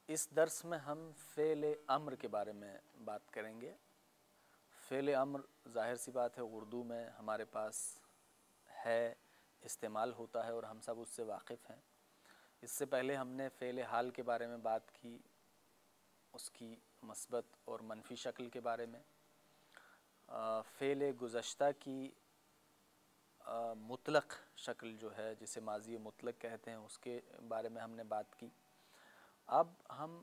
اس درس میں ہم فعل امر کے بارے میں بات کریں گے۔ فعل امر ظاہر سی بات ہے اردو میں ہمارے پاس ہے، استعمال ہوتا ہے اور ہم سب اس سے واقف ہیں۔ اس سے پہلے ہم نے فعل حال کے بارے میں بات کی، اس کی مثبت اور منفی شکل کے بارے میں۔ فعل گزشتہ کی مطلق شکل جو ہے جسے ماضی مطلق کہتے ہیں اس کے بارے میں ہم نے بات کی۔ اب ہم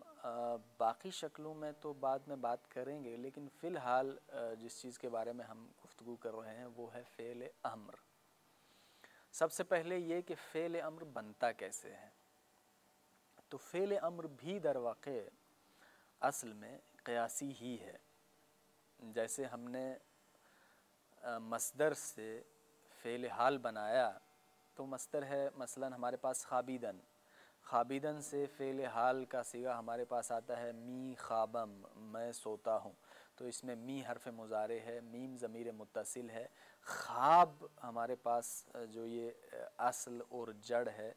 باقی شکلوں میں تو بعد میں بات کریں گے، لیکن فی الحال جس چیز کے بارے میں ہم گفتگو کر رہے ہیں وہ ہے فعل امر۔ سب سے پہلے یہ کہ فعل امر بنتا کیسے ہے؟ تو فعل امر بھی در واقع اصل میں قیاسی ہی ہے۔ جیسے ہم نے مصدر سے فعل حال بنایا تو مصدر ہے مثلا ہمارے پاس خابیدن، خابیدن سے فعل حال کا صیغہ ہمارے پاس آتا ہے می خوابم، میں سوتا ہوں۔ تو اس میں می حرف مضارع ہے، میم ضمیر متصل ہے، خواب ہمارے پاس جو یہ اصل اور جڑ ہے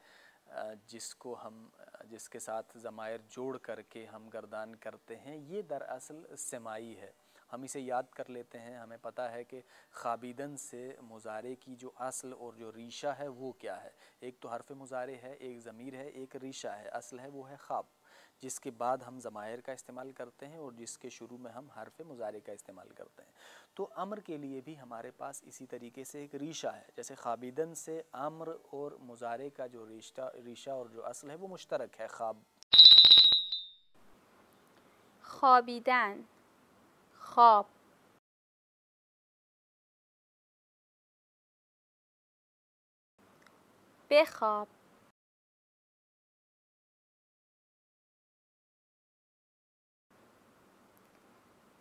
جس کے ساتھ ضمائر جوڑ کر کے ہم گردان کرتے ہیں، یہ دراصل سماعی ہے۔ ہم اسے یاد کر لیتے ہیں، ہمیں پتہ ہے کہ خابیدن سے مضارع کی جو اصل اور جو ریشہ ہے وہ کیا ہے۔ ایک تو حرف مضارع ہے، ایک ضمیر ہے، ایک ریشہ ہے۔ اصل ہے وہ ہے خواب، جس کے بعد ہم ضمائر کا استعمال کرتے ہیں اور جس کے شروع میں ہم حرف مضارع کا استعمال کرتے ہیں۔ تو امر کے لیے بھی ہمارے پاس اسی طریقے سے ایک ریشہ ہے، جیسے خابیدن سے امر اور مضارع کا جو ریشہ اور جو اصل ہے وہ مشترک ہے، خواب۔ خوابیدن، خواب. بخواب،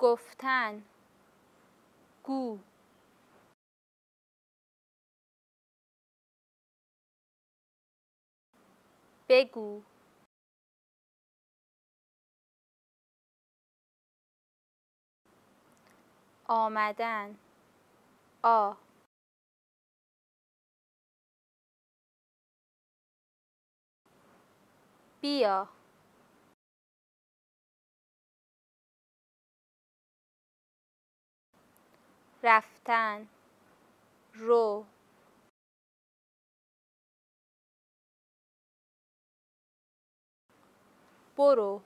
گفتن، گو. بگو، آمدن، آ. بیا، رفتن، رو. برو،